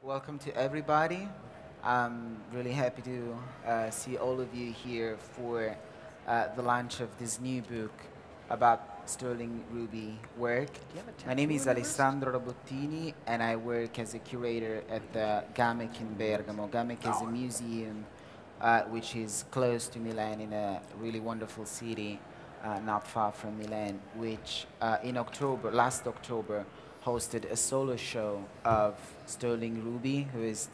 Welcome to everybody. I'm really happy to see all of you here for the launch of this new book about Sterling Ruby work. My name is Alessandro Rabottini, and I work as a curator at the GAMeC in Bergamo. GAMeC is a museum which is close to Milan in a really wonderful city not far from Milan, which in October, last October, hosted a solo show of Sterling Ruby, who is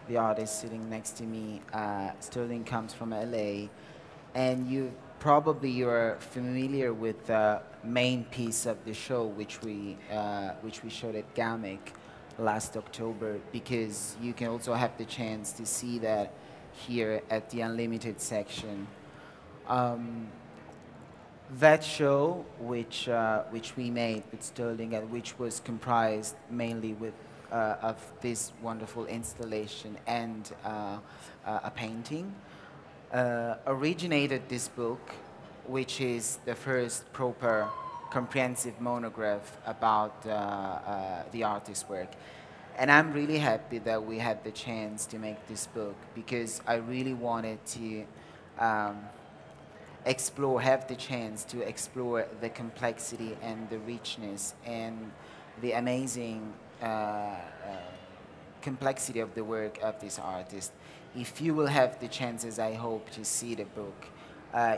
the artist sitting next to me. Sterling comes from LA, and you're familiar with the main piece of the show, which we showed at GAMeC last October, because you can also have the chance to see that here at the Unlimited section. That show, which we made with Sterling, and which was comprised mainly of this wonderful installation and a painting, originated this book, which is the first proper comprehensive monograph about the artist's work. And I'm really happy that we had the chance to make this book, because I really wanted to have the chance to explore the complexity and the richness and the amazing complexity of the work of this artist. If you will have the chances, I hope, to see the book,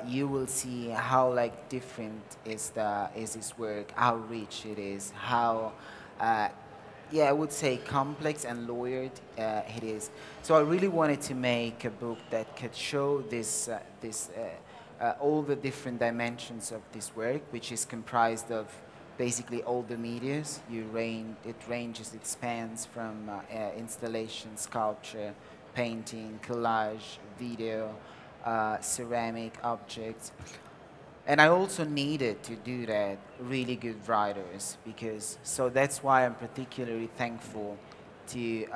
you will see how different is his work, how rich it is, how yeah, I would say complex and layered it is. So I really wanted to make a book that could show all the different dimensions of this work, which is comprised of basically all the medias. It spans from installation, sculpture, painting, collage, video, ceramic objects. And I also needed to do that really good writers, so that's why I'm particularly thankful to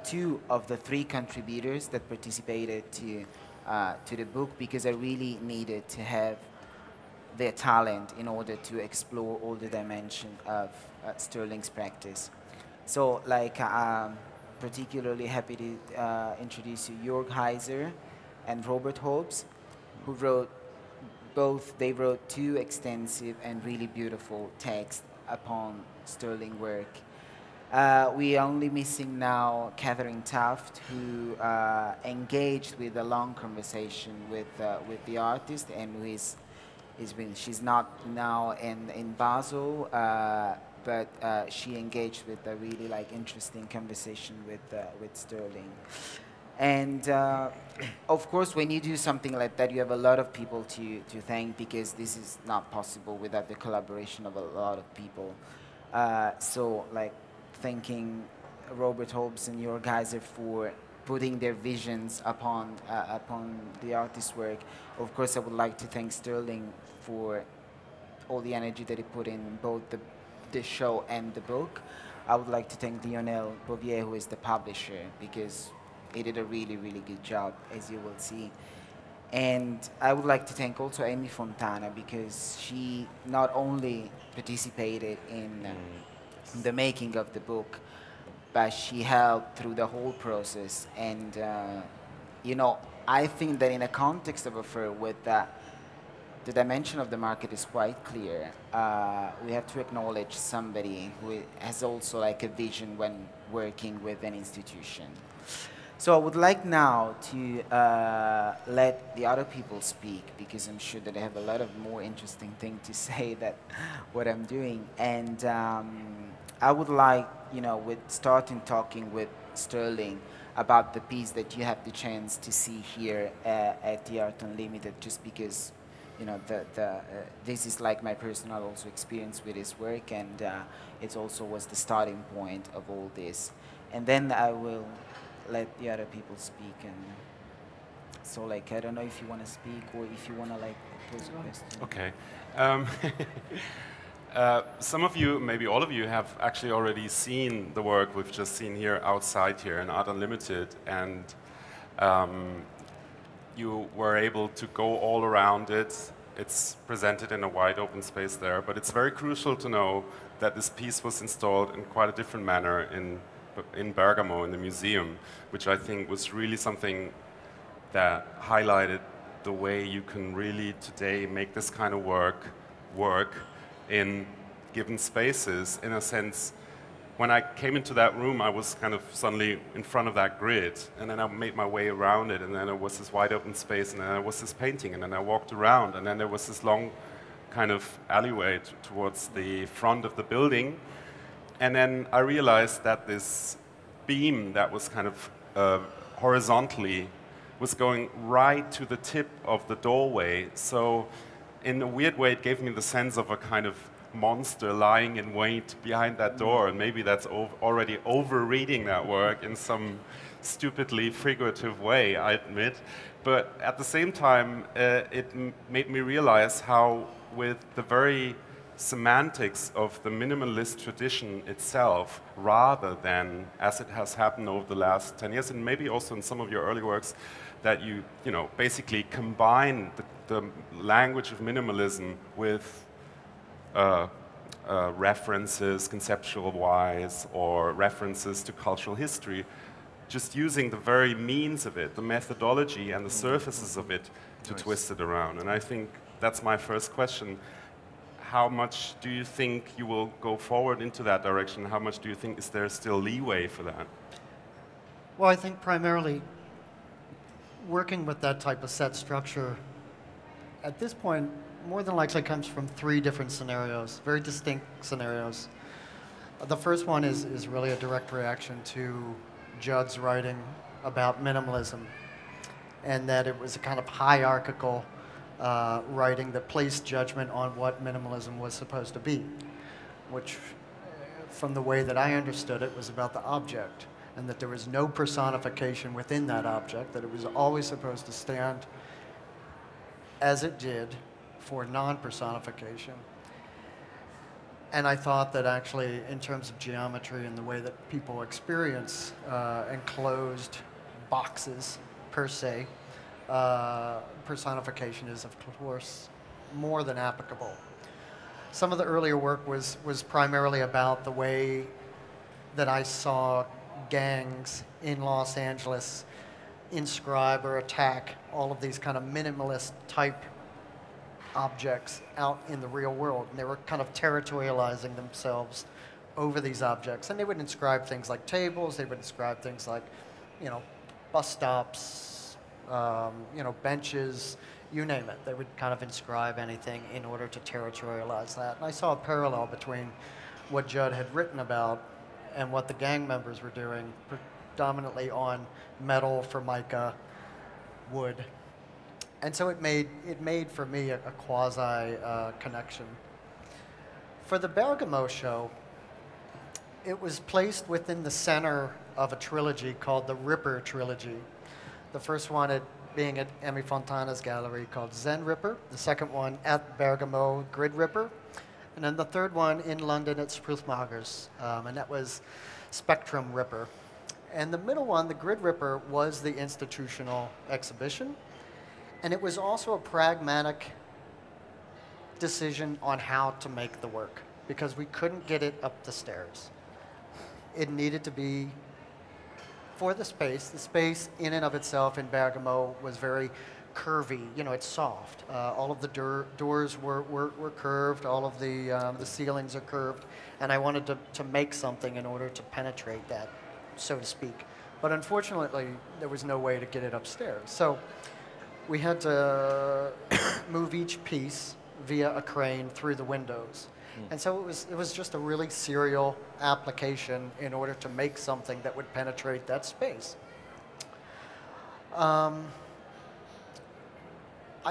two of the three contributors that participated to the book, because I really needed to have their talent in order to explore all the dimensions of Sterling's practice. So, I'm particularly happy to introduce you Jörg Heiser and Robert Hobbs, who they wrote two extensive and really beautiful texts upon Sterling work. We are only missing now Catherine Taft, who engaged with a long conversation with the artist, and she's not now in Basel, but she engaged with a really interesting conversation with Sterling. And of course, when you do something like that, you have a lot of people to thank, because this is not possible without the collaboration of a lot of people. Thanking Robert Hobbs and Jörg Heiser for putting their visions upon the artist's work. Of course, I would like to thank Sterling for all the energy that he put in both the show and the book. I would like to thank Lionel, Bovier, who is the publisher, because he did a really, really good job, as you will see. And I would like to thank also Amy Fontana, because she not only participated in the making of the book, but she helped through the whole process. And I think that in a context of a fair with the dimension of the market is quite clear, we have to acknowledge somebody who has also a vision when working with an institution. So I would like now to let the other people speak, because I'm sure that I have a lot of more interesting things to say than what I'm doing. And I would like, with starting talking with Sterling about the piece that you have the chance to see here at the Art Unlimited, just because, this is my personal also experience with his work, and it also was the starting point of all this. And then I will let the other people speak. And so I don't know if you want to speak or if you want to pose a question. Okay. Some of you, maybe all of you, have actually already seen the work we've just seen here outside here in Art Unlimited, and you were able to go all around it. It's presented in a wide open space there, but it's very crucial to know that this piece was installed in quite a different manner in in Bergamo in the museum, which I think was really something that highlighted the way you can really today make this kind of work in given spaces. In a sense, when I came into that room, I was kind of suddenly in front of that grid, and then I made my way around it, and then there was this wide open space, and then there was this painting, and then I walked around, and then there was this long kind of alleyway towards the front of the building, and then I realized that this beam that was kind of horizontally was going right to the tip of the doorway. So in a weird way, it gave me the sense of a kind of monster lying in wait behind that door, and maybe that's already over-reading that work in some stupidly figurative way, I admit. But at the same time, it made me realize how, with the very semantics of the minimalist tradition itself, rather than, as it has happened over the last 10 years, and maybe also in some of your early works, that you basically combine the language of minimalism with references, conceptual-wise, or references to cultural history, just using the very means of it, the methodology and the surfaces of it, to twist it around. And I think that's my first question. How much do you think you will go forward into that direction? How much do you think is there still leeway for that? Well, I think primarily working with that type of set structure at this point more than likely comes from 3 different scenarios, very distinct scenarios. The first one is really a direct reaction to Judd's writing about minimalism, and that it was a kind of hierarchical writing that placed judgment on what minimalism was supposed to be, which, from the way that I understood it, was about the object, and that there was no personification within that object, that it was always supposed to stand as it did for non-personification. And I thought that actually, in terms of geometry and the way that people experience enclosed boxes per se, personification is, of course, more than applicable. Some of the earlier work was primarily about the way that I saw gangs in Los Angeles inscribe or attack all of these kind of minimalist type objects out in the real world. And they were kind of territorializing themselves over these objects. And they would inscribe things like tables, they would inscribe things like, bus stops, benches, you name it. They would kind of inscribe anything in order to territorialize that. And I saw a parallel between what Judd had written about and what the gang members were doing, predominantly on metal, formica, wood. And so it made for me a quasi connection. For the Bergamo show, it was placed within the center of a trilogy called the Ripper Trilogy. The first one being at Emmy Fontana's gallery called Zen Ripper, the second one at Bergamo, Grid Ripper, and then the third one in London at Spruthmagers, and that was Spectrum Ripper. And the middle one, the Grid Ripper, was the institutional exhibition, and it was also a pragmatic decision on how to make the work, because we couldn't get it up the stairs. It needed to be for the space. The space in and of itself in Bergamo was very curvy. It's soft. All of the doors were curved. All of the ceilings are curved. And I wanted to make something in order to penetrate that, so to speak. But unfortunately, there was no way to get it upstairs. So we had to move each piece via a crane through the windows. And so it was just a really serial application in order to make something that would penetrate that space. I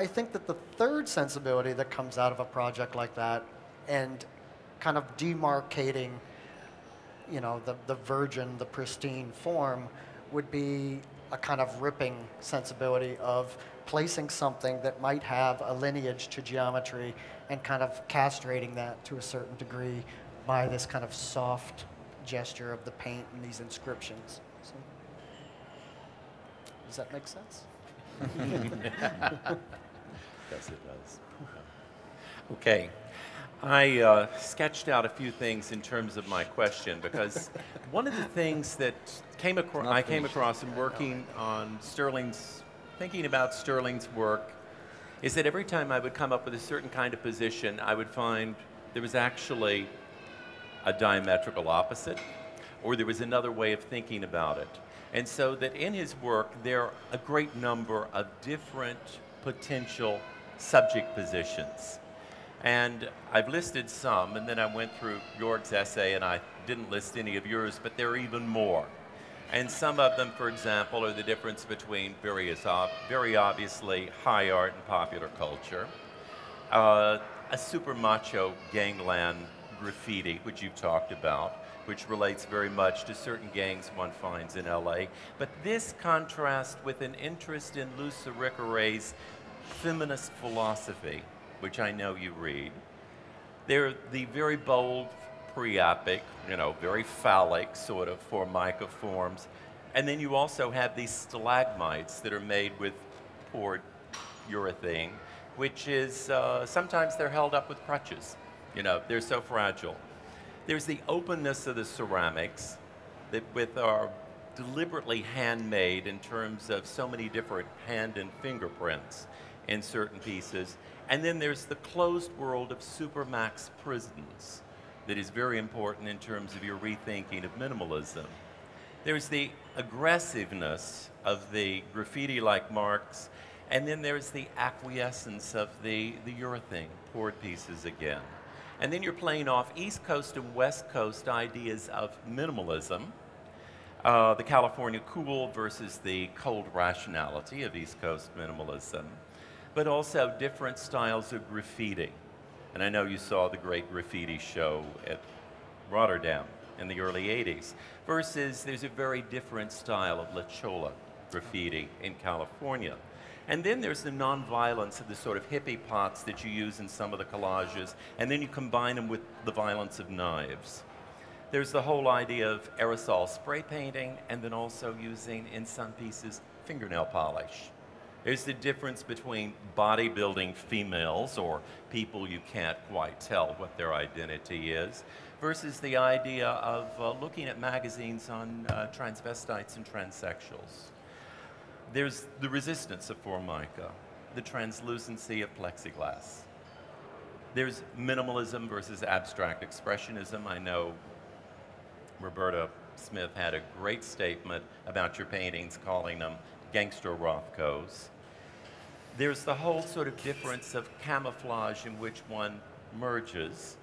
think that the third sensibility that comes out of a project like that, and kind of demarcating, the virgin, the pristine form, would be a kind of ripping sensibility of placing something that might have a lineage to geometry and kind of castrating that to a certain degree by this kind of soft gesture of the paint and these inscriptions. So, does that make sense? Yes, it does. Okay. I sketched out a few things in terms of my question because one of the things that I came across in working on thinking about Sterling's work is that every time I would come up with a certain kind of position, I would find there was actually a diametrical opposite, or there was another way of thinking about it. And so that in his work, there are a great number of different potential subject positions. And I've listed some, and then I went through Jörg's essay, and I didn't list any of yours, but there are even more. And some of them, for example, are the difference between very obviously high art and popular culture, a super macho gangland graffiti, which you've talked about, which relates very much to certain gangs one finds in LA. But this contrasts with an interest in Luz Ricaray's feminist philosophy, which I know you read. They're the very bold, priapic, very phallic sort of formica forms. And then you also have these stalagmites that are made with poured urethane, which is, sometimes they're held up with crutches. They're so fragile. There's the openness of the ceramics that are deliberately handmade in terms of so many different hand and fingerprints in certain pieces. And then there's the closed world of supermax prisons that is very important in terms of your rethinking of minimalism. There's the aggressiveness of the graffiti-like marks, and then there's the acquiescence of the urethane poured pieces again. And then you're playing off East Coast and West Coast ideas of minimalism, the California cool versus the cold rationality of East Coast minimalism, but also different styles of graffiti. And I know you saw the great graffiti show at Rotterdam in the early 80s, versus there's a very different style of La Chola graffiti in California. And then there's the nonviolence of the sort of hippie pots that you use in some of the collages, and then you combine them with the violence of knives. There's the whole idea of aerosol spray painting, and then also using, in some pieces, fingernail polish. There's the difference between bodybuilding females, or people you can't quite tell what their identity is, versus the idea of looking at magazines on transvestites and transsexuals. There's the resistance of formica, the translucency of plexiglass. There's minimalism versus abstract expressionism. I know Roberta Smith had a great statement about your paintings, calling them gangster Rothkos. There's the whole sort of difference of camouflage in which one merges,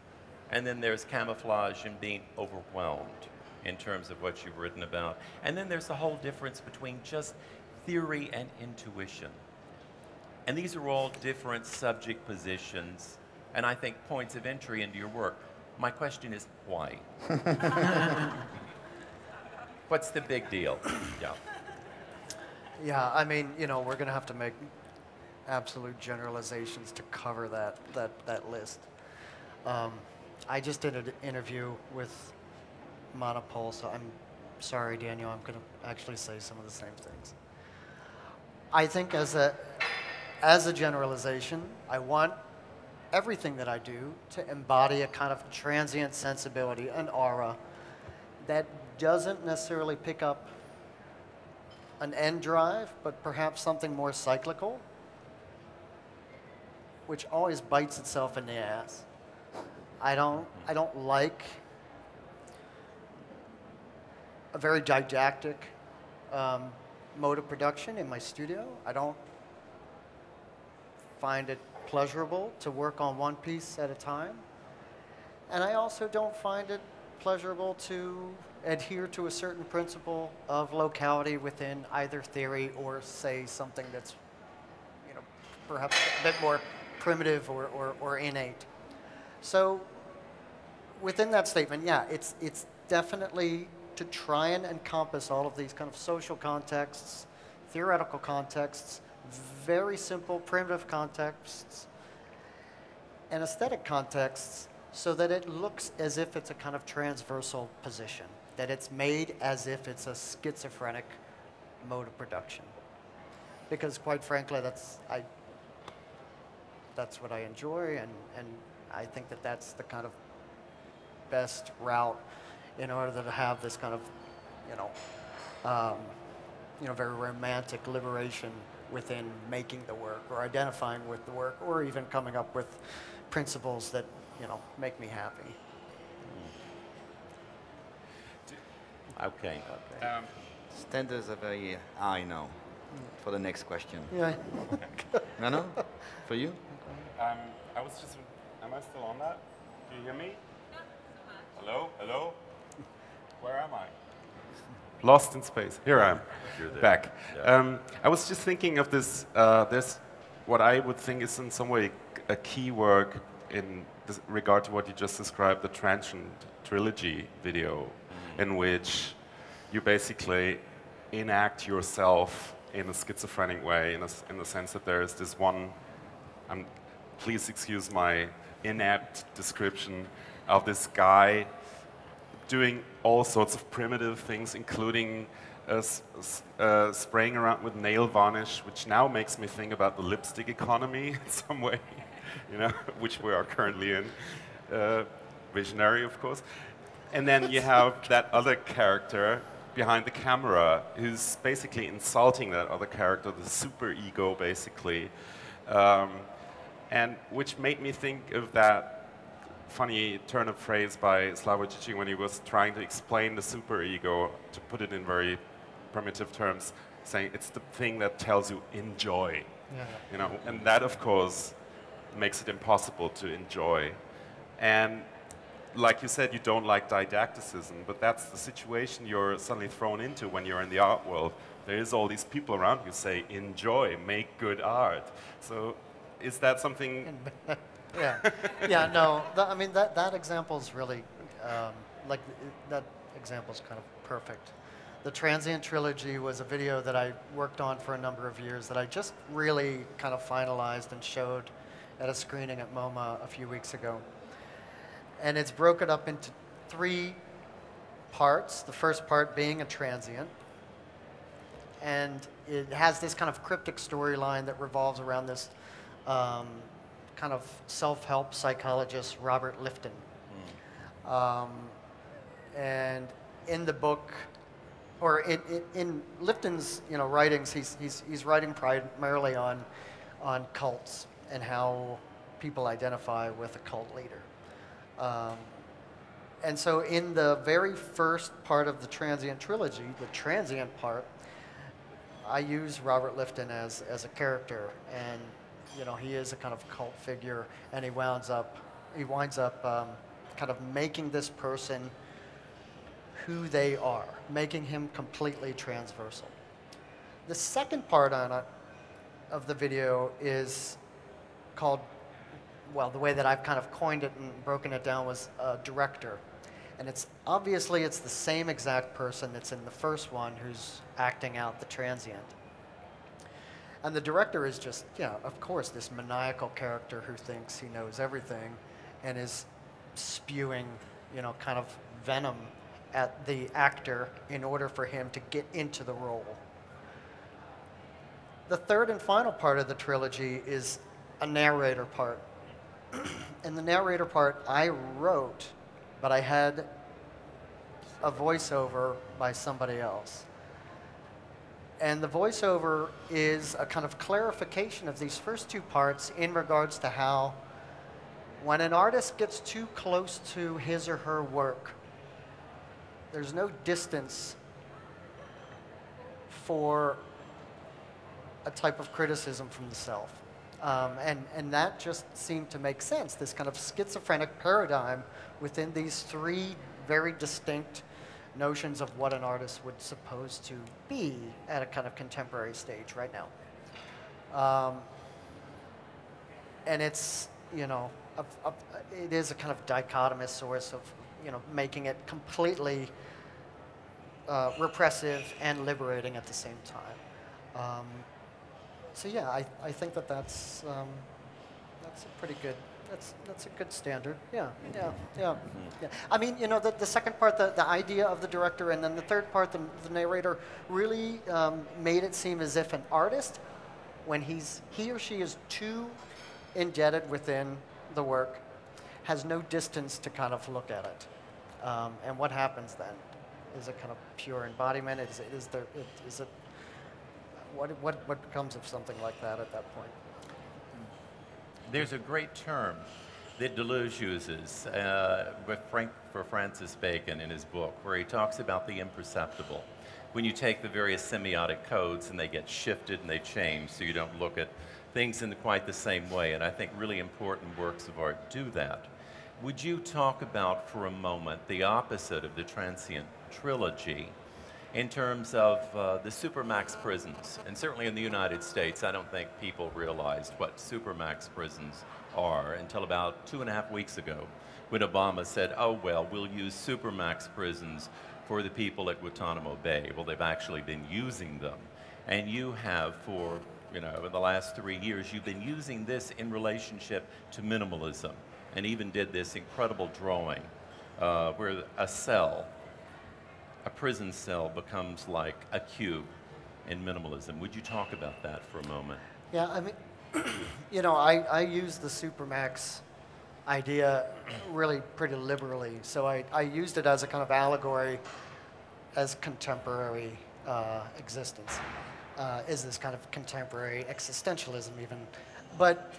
and then there's camouflage in being overwhelmed in terms of what you've written about. And then there's the whole difference between just theory and intuition. And these are all different subject positions, and I think points of entry into your work. My question is, why? What's the big deal? Yeah. Yeah, I mean, we're going to have to make absolute generalizations to cover that list. I just did an interview with Monopole, so I'm sorry, Daniel, I'm going to actually say some of the same things. I think as a generalization, I want everything that I do to embody a kind of transient sensibility, an aura that doesn't necessarily pick up an end drive, but perhaps something more cyclical, which always bites itself in the ass. I don't like a very didactic mode of production in my studio. I don't find it pleasurable to work on one piece at a time. And I also don't find it pleasurable to adhere to a certain principle of locality within either theory or, say, something that's, perhaps a bit more primitive or innate. So within that statement, yeah, it's definitely to try and encompass all of these kind of social contexts, theoretical contexts, very simple primitive contexts, and aesthetic contexts, so that it looks as if it's a kind of transversal position, that it's made as if it's a schizophrenic mode of production. Because quite frankly, that's what I enjoy, and I think that that's the kind of best route in order to have this kind of, very romantic liberation within making the work or identifying with the work or even coming up with principles that, make me happy. Okay. Standards are very high now for the next question. Yeah. No? For you? I was just, am I still on that? Do you hear me? Hello? Hello? Where am I? Lost in space. Here I am. You're there. Back. Yeah. I was just thinking of this, there's what I would think is in some way a key work in this regard to what you just described, the Transient Trilogy video, in which you basically enact yourself in a schizophrenic way, in the sense that there is this one, please excuse my inept description of this guy doing all sorts of primitive things, including spraying around with nail varnish, which now makes me think about the lipstick economy in some way, which we are currently in. Visionary, of course. And then you have that other character behind the camera who's basically insulting that other character, the super ego, basically. And which made me think of that funny turn of phrase by Slavoj Žižek when he was trying to explain the superego, to put it in very primitive terms, saying it's the thing that tells you enjoy. Yeah. And that of course makes it impossible to enjoy. And like you said, you don't like didacticism, but that's the situation you're suddenly thrown into when you're in the art world. There is all these people around you say, enjoy, make good art. So is that something? No. That example is really, that example is kind of perfect. The Transient Trilogy was a video that I worked on for a number of years that I just really kind of finalized and showed at a screening at MoMA a few weeks ago. And it's broken up into 3 parts, the first part being a transient. And it has this kind of cryptic storyline that revolves around this kind of self-help psychologist, Robert Lifton. And in the book, or in Lifton's writings, he's writing primarily on cults and how people identify with a cult leader. And so in the very first part of the Transient Trilogy, the transient part, I use Robert Lifton as a character, and he is a kind of cult figure, and he winds up kind of making this person who they are, making him completely transversal. The second part of the video is called, well, the way that I've kind of coined it and broken it down was director. And it's obviously the same exact person that's in the first one who's acting out the transient. And the director is just, of course, this maniacal character who thinks he knows everything and is spewing, kind of venom at the actor in order for him to get into the role. The third and final part of the trilogy is a narrator part. And the narrator part I wrote, but I had a voiceover by somebody else. And the voiceover is a kind of clarification of these first 2 parts in regards to how when an artist gets too close to his or her work, there's no distance for a type of criticism from the self. And that just seemed to make sense, this kind of schizophrenic paradigm within these 3 very distinct notions of what an artist would suppose to be at a kind of contemporary stage right now. And it's, it is a kind of dichotomous source of, making it completely repressive and liberating at the same time. So yeah, I think that's a pretty good. That's a good standard. Yeah. I mean, the second part, the idea of the director, and then the third part, the narrator, really made it seem as if an artist, when he or she is too indebted within the work, has no distance to kind of look at it. And what happens then? Is it kind of pure embodiment? What becomes of something like that at that point? There's a great term that Deleuze uses for Francis Bacon in his book, where he talks about the imperceptible. When you take the various semiotic codes and they get shifted and they change, so you don't look at things in quite the same way, and I think really important works of art do that. Would you talk about for a moment the opposite of the Transient Trilogy in terms of the supermax prisons? And certainly in the United States, I don't think people realized what supermax prisons are until about 2.5 weeks ago, when Obama said, oh, well, we'll use supermax prisons for the people at Guantanamo Bay. Well, they've actually been using them. And you have, for, in the last 3 years, you've been using this in relationship to minimalism, and even did this incredible drawing where a prison cell becomes like a cube in minimalism. Would you talk about that for a moment? Yeah, I mean, I use the supermax idea really pretty liberally. So I used it as a kind of allegory as contemporary existence, is this kind of contemporary existentialism even. But,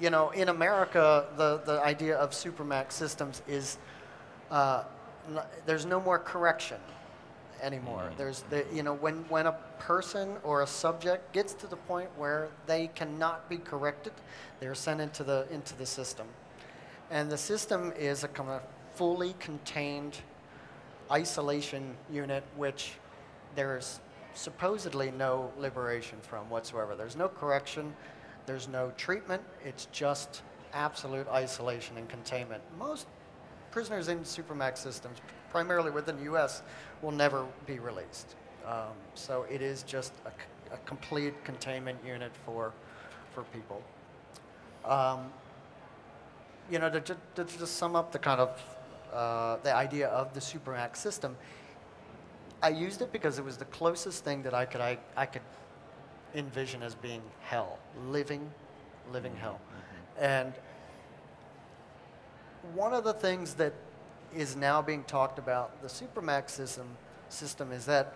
in America, the idea of supermax systems is there's no more correction anymore. There's when a person or a subject gets to the point where they cannot be corrected, they're sent into the system, and the system is a kind of fully contained isolation unit, which there's supposedly no liberation from whatsoever. There's no correction, there's no treatment. It's just absolute isolation and containment. Most prisoners in supermax systems, primarily within the U.S., will never be released. So it is just a complete containment unit for people. To just sum up the kind of the idea of the supermax system, I used it because it was the closest thing that I could envision as being hell, living hell. And one of the things that is now being talked about, the supermax system is that,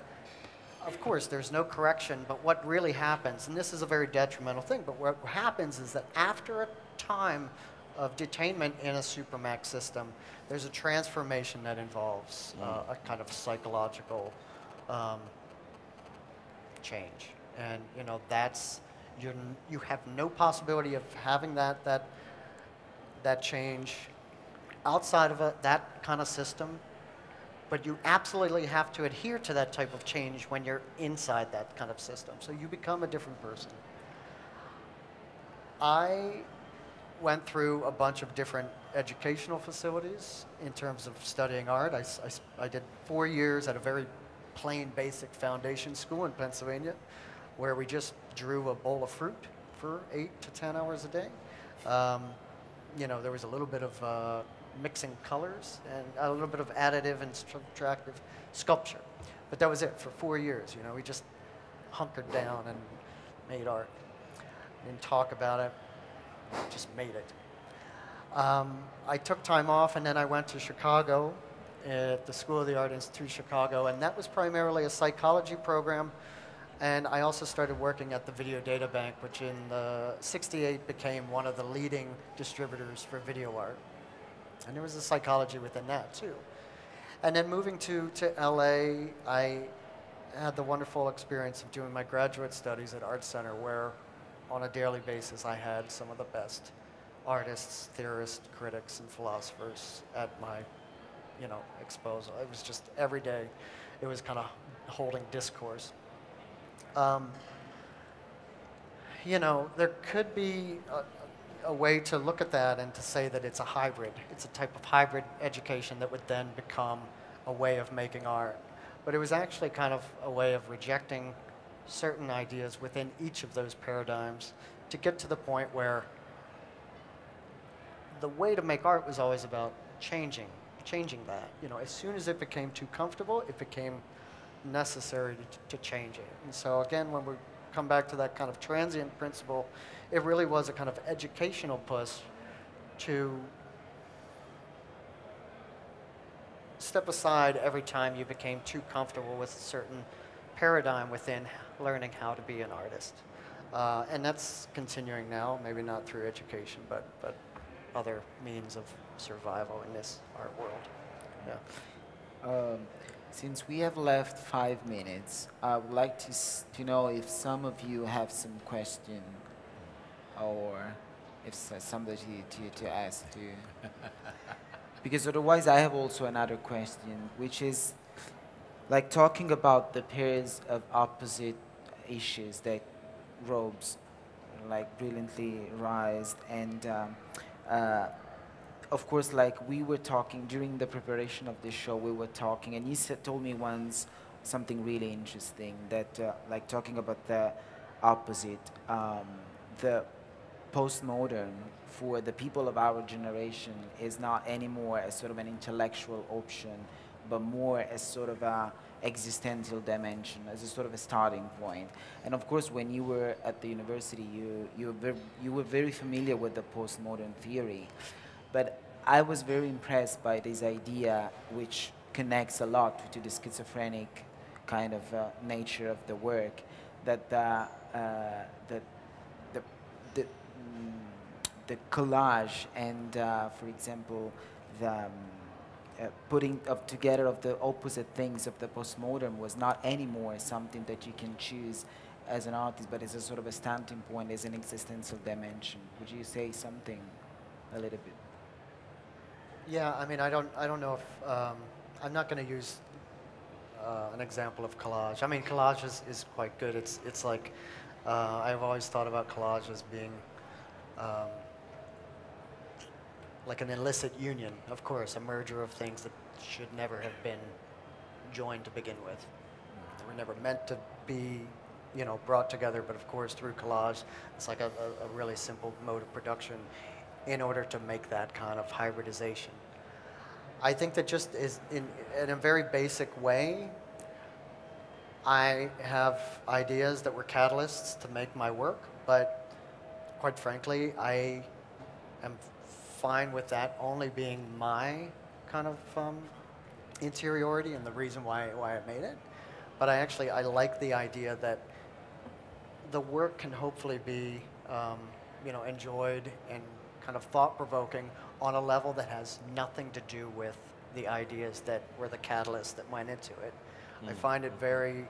of course, there's no correction, but what really happens, and this is a very detrimental thing, but what happens is that after a time of detainment in a supermax system, there's a transformation that involves a kind of psychological change. And that's, you have no possibility of having that change outside of that kind of system, but you absolutely have to adhere to that type of change when you're inside that kind of system. So you become a different person. I went through a bunch of different educational facilities in terms of studying art. I did 4 years at a very plain, basic foundation school in Pennsylvania, where we just drew a bowl of fruit for 8 to 10 hours a day. There was a little bit of mixing colors and a little bit of additive and subtractive sculpture. But that was it for 4 years. We just hunkered down and made art. Didn't talk about it, just made it. I took time off, and then I went to Chicago at the School of the Art Institute Chicago, and that was primarily a psychology program. And I also started working at the Video Data Bank, which in '68 became one of the leading distributors for video art. And there was a psychology within that, too. And then moving to LA, I had the wonderful experience of doing my graduate studies at Art Center, where on a daily basis I had some of the best artists, theorists, critics, and philosophers at my exposal. It was just every day it was kind of holding discourse. There could be a way to look at that and to say that it's a hybrid. It's a type of hybrid education that would then become a way of making art. But it was actually kind of a way of rejecting certain ideas within each of those paradigms to get to the point where the way to make art was always about changing that. As soon as it became too comfortable, it became necessary to change it. And so again, when we're come back to that kind of transient principle, it really was a kind of educational push to step aside every time you became too comfortable with a certain paradigm within learning how to be an artist. And that's continuing now, maybe not through education, but other means of survival in this art world. Yeah. Since we have left 5 minutes, I would like to know if some of you have some question, or if somebody to ask to. Because otherwise I have also another question, which is like talking about the pairs of opposite issues that Robes like brilliantly raised, and of course, like we were talking during the preparation of this show, we were talking, and you told me once something really interesting, that like talking about the opposite, the postmodern for the people of our generation is not anymore as sort of an intellectual option, but more as sort of a existential dimension, as a sort of a starting point. And of course, when you were at the university, you were very familiar with the postmodern theory. But I was very impressed by this idea, which connects a lot to the schizophrenic kind of nature of the work, that the collage and, for example, the putting together of the opposite things of the postmodern was not anymore something that you can choose as an artist, but as a sort of a starting point, as an existential dimension. Would you say something a little bit? Yeah, I mean, I don't know if I'm not going to use an example of collage. I mean, collage is quite good. It's like I've always thought about collage as being like an illicit union, of course, a merger of things that should never have been joined to begin with. They were never meant to be, you know, brought together, but of course through collage, it's like a really simple mode of production in order to make that kind of hybridization. I think that just is in a very basic way, I have ideas that were catalysts to make my work, but quite frankly, I am fine with that only being my kind of interiority and the reason why I made it. But I like the idea that the work can hopefully be you know, enjoyed and kind of thought-provoking on a level that has nothing to do with the ideas that were the catalyst that went into it. I find it very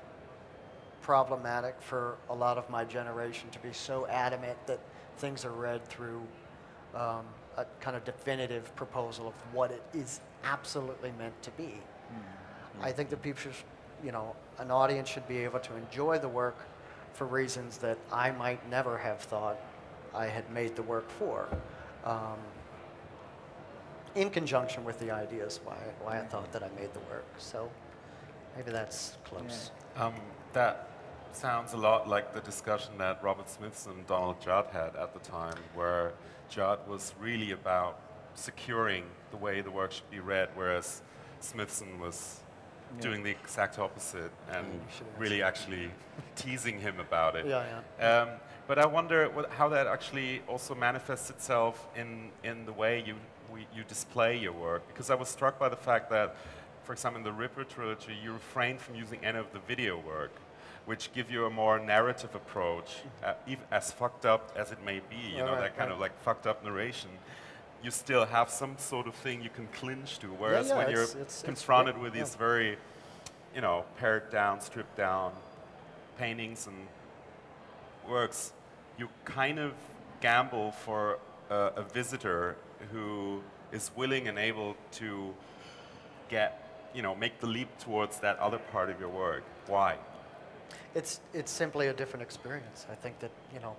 problematic for a lot of my generation to be so adamant that things are read through a kind of definitive proposal of what it is absolutely meant to be. I think that people should, you know, an audience should be able to enjoy the work for reasons that I might never have thought I had made the work for, in conjunction with the ideas why I thought that I made the work. So maybe that's close. That sounds a lot like the discussion that Robert Smithson and Donald Judd had at the time, where Judd was really about securing the way the work should be read, whereas Smithson was doing the exact opposite and really actually teasing him about it. But I wonder how that actually also manifests itself in the way you display your work, because I was struck by the fact that, for example, in the Ripper Trilogy, you refrain from using any of the video work, which give you a more narrative approach, even as fucked up as it may be, you know, that kind of like fucked up narration. You still have some sort of thing you can clinch to, whereas when you're confronted with these very, you know, pared down, stripped down paintings and works, you kind of gamble for a visitor who is willing and able to get, you know, make the leap towards that other part of your work. Why? It's simply a different experience. I think that, you know,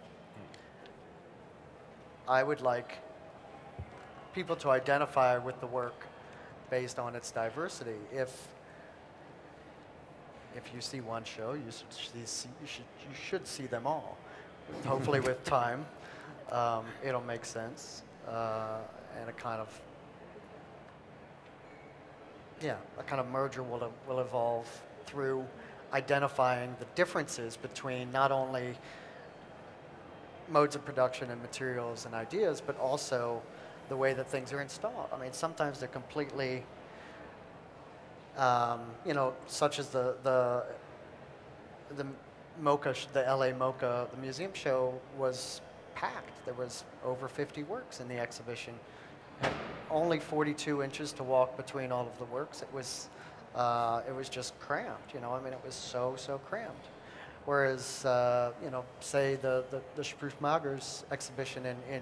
I would like people to identify with the work based on its diversity. If you see one show, you should see them all. Hopefully with time, it'll make sense, and a kind of merger will evolve through identifying the differences between not only modes of production and materials and ideas, but also the way that things are installed. I mean, sometimes they're completely, you know, such as the MoCA, the LA MoCA, the museum show was packed. There was over 50 works in the exhibition. And only 42 inches to walk between all of the works. It was just cramped, you know. I mean, it was so cramped. Whereas, you know, say the Spruchmager's exhibition in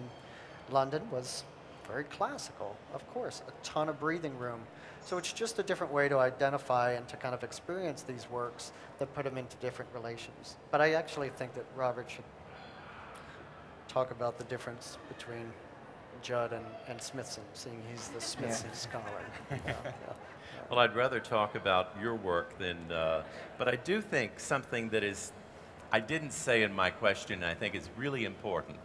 London was very classical, of course, a ton of breathing room. So it's just a different way to identify and to kind of experience these works that put them into different relations. But I actually think that Robert should talk about the difference between Judd and Smithson, seeing he's the Smithson scholar. Yeah. Well, I'd rather talk about your work than, but I do think something that is, I didn't say in my question, I think is really important.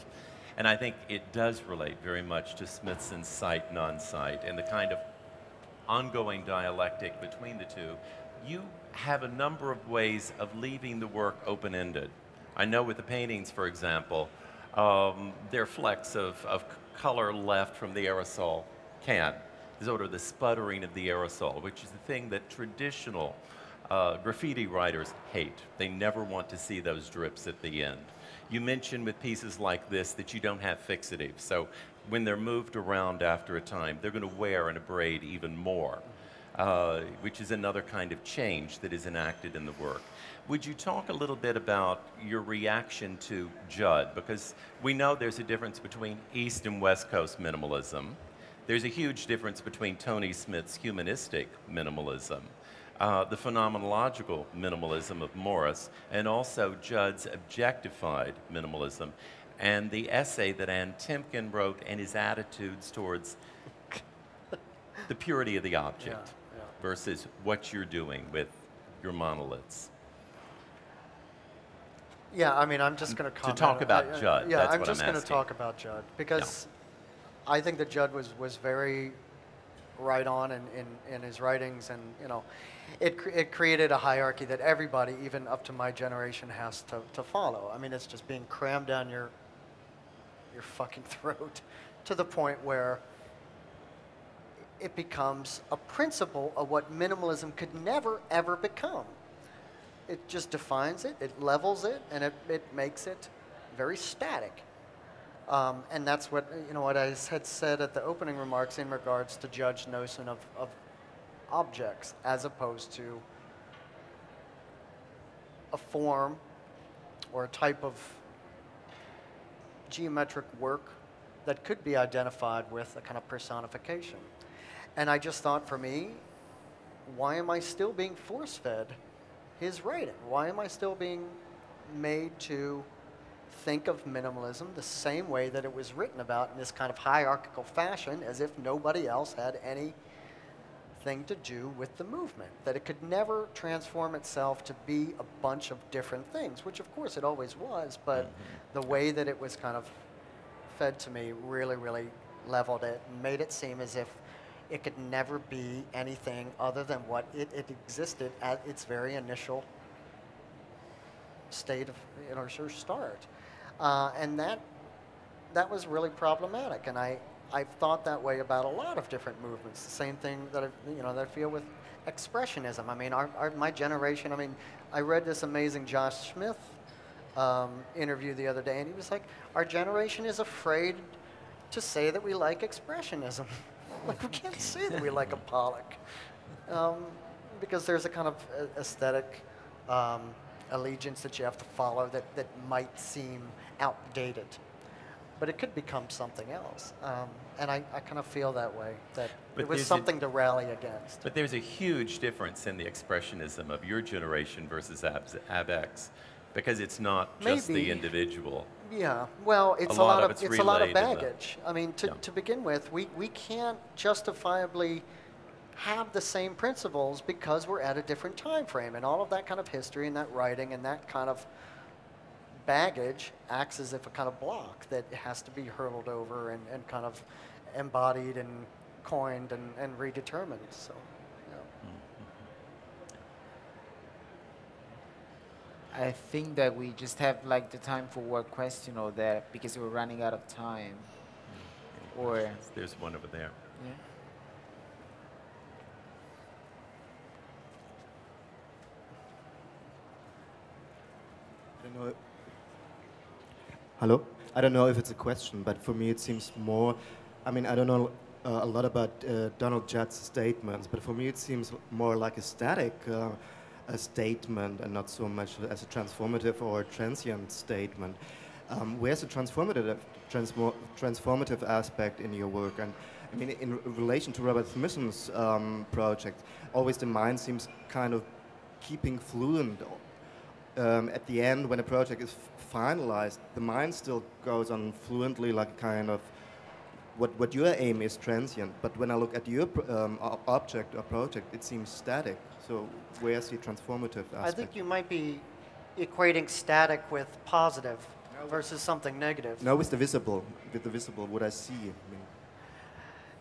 And I think it does relate very much to Smithson's sight, non-sight, and the kind of ongoing dialectic between the two. You have a number of ways of leaving the work open-ended. I know with the paintings, for example, there are flecks of color left from the aerosol can. Sort of the sputtering of the aerosol, which is the thing that traditional graffiti writers hate. They never want to see those drips at the end. You mentioned with pieces like this that you don't have fixative, so when they're moved around after a time, they're going to wear and abrade even more, which is another kind of change that is enacted in the work. Would you talk a little bit about your reaction to Judd? Because we know there's a difference between East and West Coast minimalism. There's a huge difference between Tony Smith's humanistic minimalism, the phenomenological minimalism of Morris, and also Judd's objectified minimalism, and the essay that Ann Timken wrote and his attitudes towards the purity of the object versus what you're doing with your monoliths. Yeah, I mean, I'm just going to comment. To talk about Judd, yeah, that's I'm what just I'm going to asking. talk about Judd because I think that Judd was very right on in his writings, and you know, it created a hierarchy that everybody, even up to my generation, has to follow. I mean, it's just being crammed down your fucking throat to the point where it becomes a principle of what minimalism could never ever become. It just defines it, it levels it, and it makes it very static. And that's what, you know, what I had said at the opening remarks in regards to Judd's notion of objects as opposed to a form or a type of geometric work that could be identified with a kind of personification. And I just thought, for me, why am I still being force-fed his writing? Why am I still being made to think of minimalism the same way that it was written about in this kind of hierarchical fashion, as if nobody else had anything to do with the movement, that it could never transform itself to be a bunch of different things, which of course it always was, but the way that it was kind of fed to me really, really leveled it and made it seem as if it could never be anything other than what it existed at its very initial state of, you know, sort of start. And that was really problematic. And I've thought that way about a lot of different movements. The same thing that that I feel with expressionism. I mean, my generation. I mean, I read this amazing Josh Smith interview the other day, and he was like, "Our generation is afraid to say that we like expressionism." Like, we can't say that we like a Pollock, because there's a kind of aesthetic allegiance that you have to follow that might seem outdated, but it could become something else. And I kind of feel that way, that it was something to rally against. But there's a huge difference in the expressionism of your generation versus ABX, because it's not just the individual. Yeah, well, it's a lot of baggage. I mean, to begin with, we can't justifiably have the same principles because we're at a different time frame, and all of that kind of history and that writing and that kind of baggage acts as if a kind of block that has to be hurled over and kind of embodied and coined and redetermined. So, I think that we just have like the time for one question or that because we're running out of time. Or There's one over there. yeah. I don't know. Hello? I don't know if it's a question, but for me it seems more, I mean, I don't know a lot about Donald Judd's statements, but for me it seems more like a static a statement and not so much as a transformative or a transient statement. Where's the transformative aspect in your work? And I mean, in relation to Robert Smithson's project, always the mind seems kind of keeping fluent. At the end, when a project is finalized, the mind still goes on fluently, like kind of what your aim is transient. But when I look at your object or project, it seems static. So where's the transformative aspect? I think you might be equating static with positive versus something negative. No, with the visible, what I see. I mean.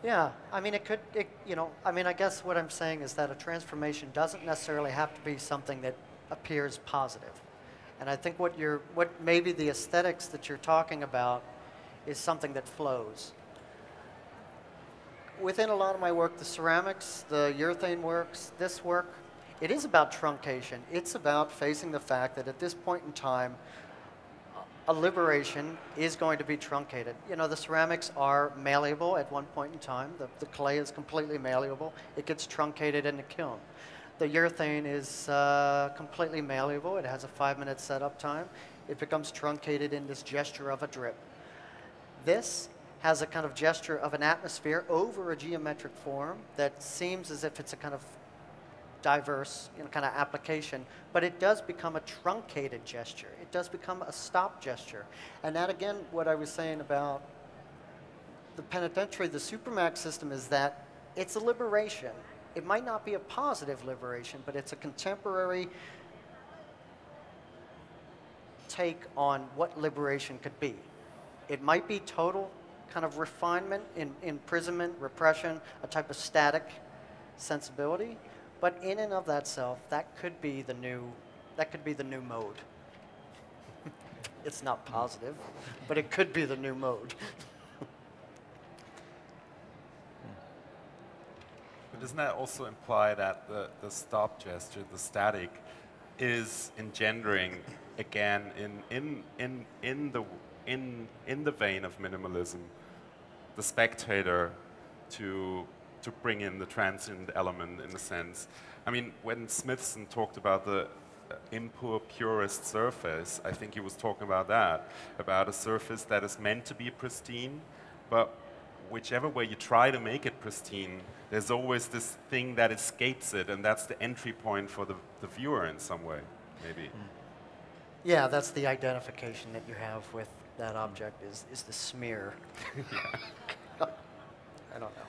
Yeah, I mean, I guess what I'm saying is that a transformation doesn't necessarily have to be something that appears positive. And I think what maybe the aesthetics that you're talking about is something that flows. Within a lot of my work, the ceramics, the urethane works, this work, it is about truncation. It's about facing the fact that at this point in time, a liberation is going to be truncated. You know, the ceramics are malleable at one point in time. The clay is completely malleable. It gets truncated in the kiln. The urethane is completely malleable. It has a 5-minute setup time. It becomes truncated in this gesture of a drip. This has a kind of gesture of an atmosphere over a geometric form that seems as if it's a kind of diverse kind of application, but it does become a truncated gesture. It does become a stop gesture. And that, again, what I was saying about the penitentiary, the Supermax system, is that it's a liberation. It might not be a positive liberation, but it's a contemporary take on what liberation could be. It might be total kind of refinement, imprisonment, repression, a type of static sensibility, but in and of that self, that could be the new mode. It's not positive, but it could be the new mode. But doesn't that also imply that the stop gesture, the static, is engendering again in the vein of minimalism, the spectator to bring in the transient element in a sense. I mean, when Smithson talked about the impure purist surface, I think he was talking about that, about a surface that is meant to be pristine, but whichever way you try to make it pristine, there's always this thing that escapes it, and that's the entry point for the viewer in some way, maybe. Yeah, that's the identification that you have with that object is the smear. I don't know.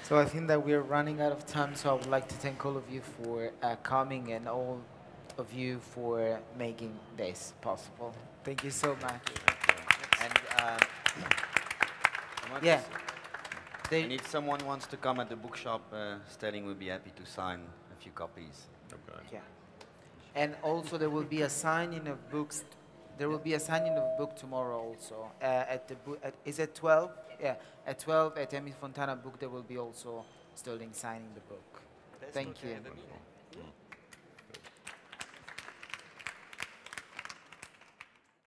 So I think that we're running out of time, so I would like to thank all of you for coming and all of you for making this possible. Thank you so much. And and if someone wants to come at the bookshop, Sterling will be happy to sign a few copies. Okay. Yeah. And also there will be a signing of books. There will be a signing of a book tomorrow also. Is it 12? Yeah, at 12 at Emi Fontana Book there will be also Sterling signing the book. Thank you.